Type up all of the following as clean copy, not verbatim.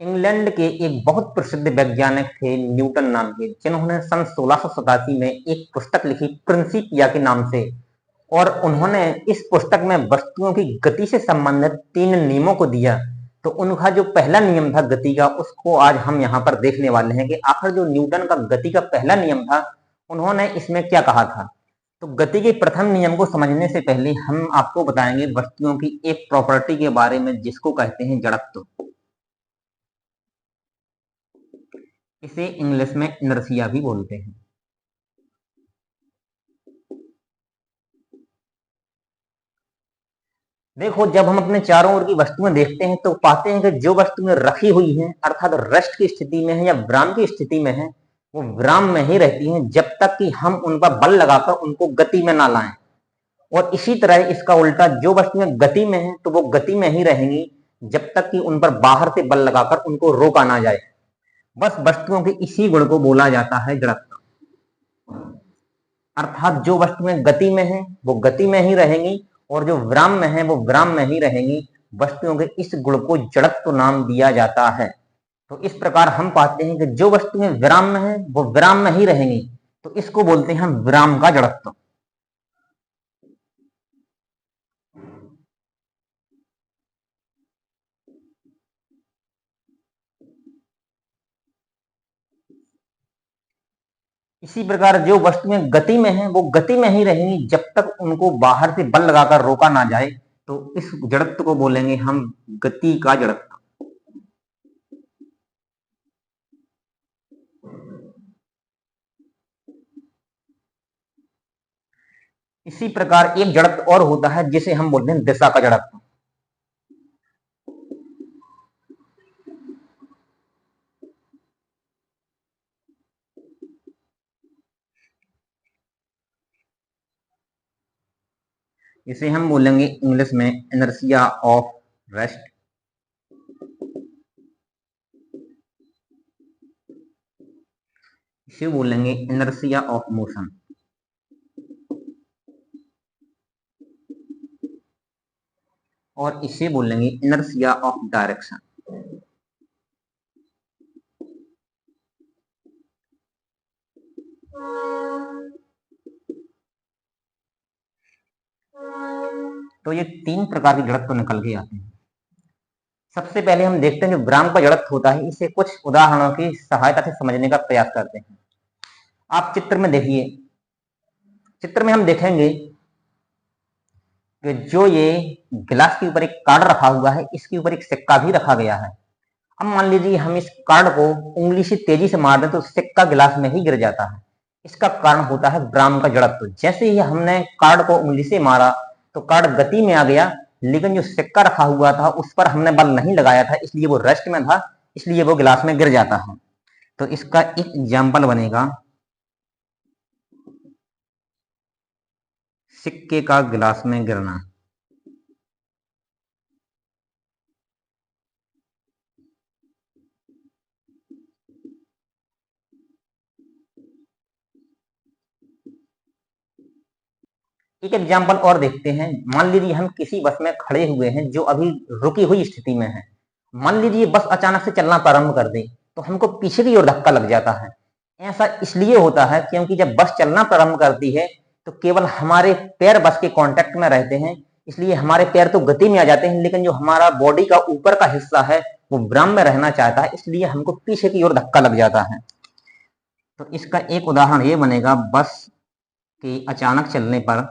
England के एक बहुत प्रसिद्ध वैज्ञानिक थे न्यूटन नाम के, जिन्होंने सन 1687 में एक पुस्तक लिखी प्रिंसिपिया के नाम से। और उन्होंने इस पुस्तक में वस्तुओं की गति से संबंधित 3 नियमों को दिया। तो उनका जो पहला नियम था गति का, उसको आज हम यहाँ पर देखने वाले हैं कि आखिर जो न्यूटन का गति का पहला नियम था, उन्होंने इसमें क्या कहा था। तो गति के प्रथम नियम को समझने से पहले हम आपको बताएंगे वस्तुओं की एक प्रॉपर्टी के बारे में, जिसको कहते हैं जड़त्व। इसे इंग्लिश में इनर्शिया भी बोलते हैं। देखो, जब हम अपने चारों ओर की वस्तुएं देखते हैं तो पाते हैं कि जो वस्तुएं रखी हुई हैं, अर्थात रेस्ट की स्थिति में है या विराम की स्थिति में है, वो विराम में ही रहती हैं जब तक कि हम उन पर बल लगाकर उनको गति में ना लाएं। और इसी तरह इसका उल्टा, जो वस्तुएं गति में हैं तो वो गति में ही रहेंगी जब तक कि उन पर बाहर से बल लगाकर उनको रोका ना जाए। बस वस्तुओं के इसी गुण को बोला जाता है जड़त्व। अर्थात जो वस्तुएं गति में हैं वो गति में ही रहेंगी और जो विराम में है वो विराम में ही रहेंगी। वस्तुओं के इस गुण को जड़त्व नाम दिया जाता है। तो इस प्रकार हम पाते हैं कि जो वस्तुएं विराम में है वो विराम में ही रहेंगी, तो इसको बोलते हैं विराम का जड़त्व। इसी प्रकार जो वस्तुएं गति में हैं वो गति में ही रहेंगी जब तक उनको बाहर से बल लगाकर रोका ना जाए। तो इस जड़त्व को बोलेंगे हम गति का जड़त्व। इसी प्रकार एक जड़त्व और होता है जिसे हम बोलते हैं दिशा का जड़त्व। इसे हम बोलेंगे इंग्लिश में इनर्शिया ऑफ रेस्ट। इसे बोलेंगे इनर्शिया ऑफ मोशन। और इसे बोलेंगे इनर्शिया ऑफ डायरेक्शन। तो ये 3 प्रकार की जड़त्व निकल के आते हैं। सबसे पहले हम देखते हैं जो विराम का जड़त्व होता है, इसे कुछ उदाहरणों की सहायता से समझने का प्रयास करते हैं। आप चित्र में देखिए, चित्र में हम देखेंगे कि जो ये गिलास के ऊपर एक कार्ड रखा हुआ है, इसके ऊपर एक सिक्का भी रखा गया है। अब मान लीजिए हम इस कार्ड को उंगली से तेजी से मार दें तो सिक्का गिलास में ही गिर जाता है। इसका कारण होता है विराम का जड़त्व। जैसे ही हमने कार्ड को उंगली से मारा तो कार्ड गति में आ गया, लेकिन जो सिक्का रखा हुआ था उस पर हमने बल नहीं लगाया था, इसलिए वो रेस्ट में था, इसलिए वो गिलास में गिर जाता है। तो इसका एक एग्जाम्पल बनेगा सिक्के का गिलास में गिरना। एक एग्जाम्पल और देखते हैं। मान लीजिए हम किसी बस में खड़े हुए हैं जो अभी रुकी हुई स्थिति में है। मान लीजिए बस अचानक से चलना प्रारंभ कर दे तो हमको पीछे की ओर धक्का लग जाता है। ऐसा इसलिए होता है क्योंकि जब बस चलना प्रारंभ करती है तो केवल हमारे पैर बस के कांटेक्ट में रहते हैं, इसलिए हमारे पैर तो गति में आ जाते हैं, लेकिन जो हमारा बॉडी का ऊपर का हिस्सा है वो विराम में रहना चाहता है, इसलिए हमको पीछे की ओर धक्का लग जाता है। तो इसका एक उदाहरण ये बनेगा बस के अचानक चलने पर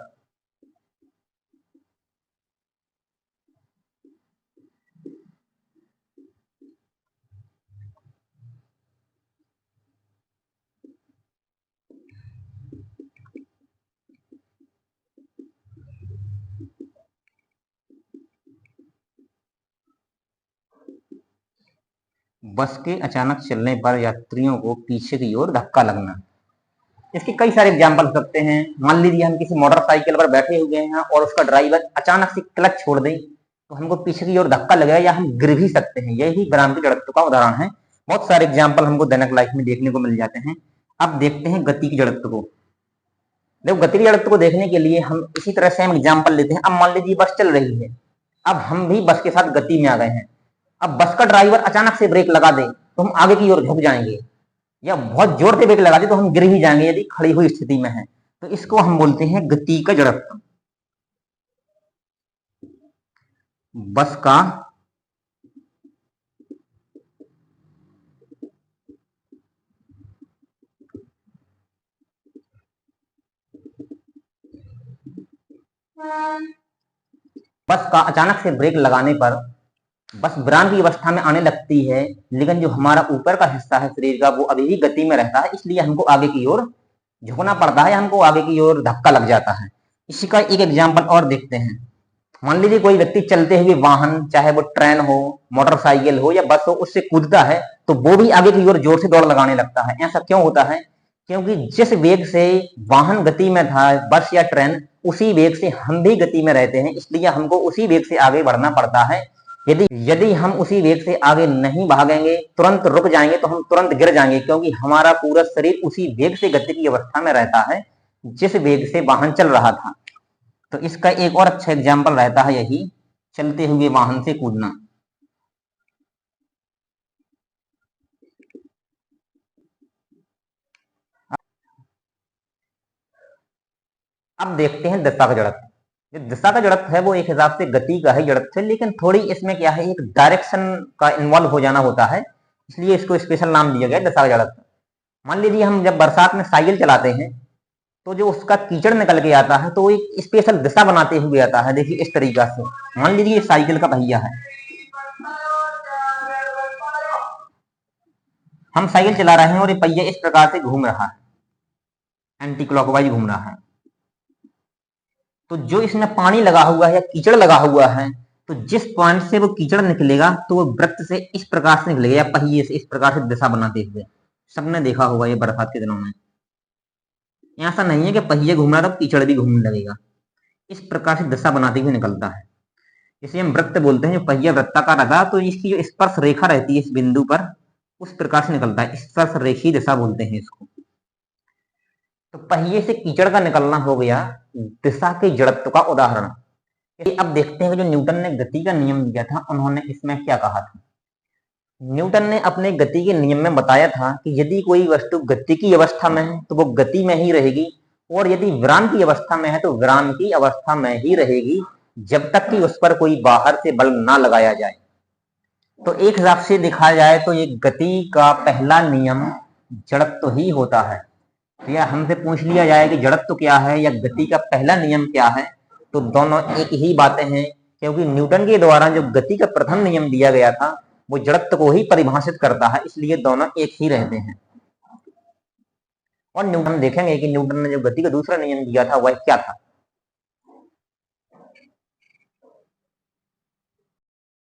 बस के अचानक चलने पर यात्रियों को पीछे की ओर धक्का लगना। इसके कई सारे एग्जाम्पल हो सकते हैं। मान लीजिए हम किसी मोटरसाइकिल पर बैठे हुए हैं और उसका ड्राइवर अचानक से क्लच छोड़ दे तो हमको पीछे की ओर धक्का लगेगा या हम गिर भी सकते हैं। यही विराम की जड़त्व का उदाहरण है। बहुत सारे एग्जाम्पल हमको दैनिक लाइफ में देखने को मिल जाते हैं। अब देखते हैं गति की जड़त्व को। देखो, गति की जड़त्व को देखने के लिए हम इसी तरह से हम एग्जाम्पल लेते हैं। अब मान लीजिए बस चल रही है, अब हम भी बस के साथ गति में आ गए हैं। अब बस का ड्राइवर अचानक से ब्रेक लगा दे तो हम आगे की ओर झुक जाएंगे, या बहुत जोर से ब्रेक लगा दे तो हम गिर ही जाएंगे यदि खड़ी हुई स्थिति में है। तो इसको हम बोलते हैं गति का जड़त्व। बस का बस का अचानक से ब्रेक लगाने पर बस विराम की अवस्था में आने लगती है, लेकिन जो हमारा ऊपर का हिस्सा है शरीर का वो अभी भी गति में रहता है, इसलिए हमको आगे की ओर झुकना पड़ता है, हमको आगे की ओर धक्का लग जाता है। इसी का एक एग्जाम्पल और देखते हैं। मान लीजिए कोई व्यक्ति चलते हुए वाहन, चाहे वो ट्रेन हो, मोटरसाइकिल हो या बस हो, उससे कूदता है तो वो भी आगे की ओर जोर से दौड़ लगाने लगता है। ऐसा क्यों होता है? क्योंकि जिस वेग से वाहन गति में था, बस या ट्रेन, उसी वेग से हम भी गति में रहते हैं, इसलिए हमको उसी वेग से आगे बढ़ना पड़ता है। यदि हम उसी वेग से आगे नहीं भागेंगे, तुरंत रुक जाएंगे तो हम तुरंत गिर जाएंगे, क्योंकि हमारा पूरा शरीर उसी वेग से गति की अवस्था में रहता है जिस वेग से वाहन चल रहा था। तो इसका एक और अच्छा एग्जाम्पल रहता है यही, चलते हुए वाहन से कूदना। अब देखते हैं दिशा का जड़त्व। जो दिशा का जड़त्व है वो एक हिसाब से गति का ही जड़त्व है, लेकिन थोड़ी इसमें क्या है, एक डायरेक्शन का इन्वॉल्व हो जाना होता है, इसलिए इसको स्पेशल नाम दिया गया दिशा का जड़त्व। मान लीजिए हम जब बरसात में साइकिल चलाते हैं तो जो उसका कीचड़ निकल के आता है तो वो एक स्पेशल दिशा बनाते हुए आता है। देखिए इस तरीका से, मान लीजिए साइकिल का पहिया है, हम साइकिल चला रहे हैं और ये पहिया इस प्रकार से घूम रहा है, एंटी क्लॉकवाइज घूम रहा है। तो जो इसमें पानी लगा हुआ है या कीचड़ लगा हुआ है, तो जिस पॉइंट से वो कीचड़ निकलेगा तो वो वृत्त से इस प्रकार से निकलेगा, या पहिए से इस प्रकार से दिशा बनाते हुए। सबने देखा होगा ये बरसात के दिनों में। ऐसा नहीं है कि पहिए घूम रहा है तो कीचड़ भी घूमने लगेगा, इस प्रकार से दिशा बनाते हुए निकलता है। इसे हम वृत्त बोलते हैं। जो पहिया वृत्ताकार रहता है तो इसकी जो स्पर्श रेखा रहती है इस बिंदु पर, उस प्रकार से निकलता है, स्पर्श रेखी दिशा बोलते हैं इसको। तो पहिए से कीचड़ का निकलना हो गया दिशा के जड़त्व का उदाहरण। अब देखते हैं कि जो न्यूटन ने गति का नियम दिया था, उन्होंने इसमें क्या कहा था। न्यूटन ने अपने गति के नियम में बताया था कि यदि कोई वस्तु गति की अवस्था में है तो वो गति में ही रहेगी, और यदि विराम की अवस्था में है तो विराम की अवस्था में ही रहेगी, जब तक कि उस पर कोई बाहर से बल ना लगाया जाए। तो एक हिसाब से देखा जाए तो ये गति का पहला नियम जड़त्व ही होता है। तो या हमसे पूछ लिया जाए कि जड़त्व क्या है या गति का पहला नियम क्या है, तो दोनों एक ही बातें हैं, क्योंकि न्यूटन के द्वारा जो गति का प्रथम नियम दिया गया था वो जड़त्व को ही परिभाषित करता है, इसलिए दोनों एक ही रहते हैं। और न्यूटन देखेंगे कि न्यूटन ने जो गति का दूसरा नियम दिया था वह क्या था।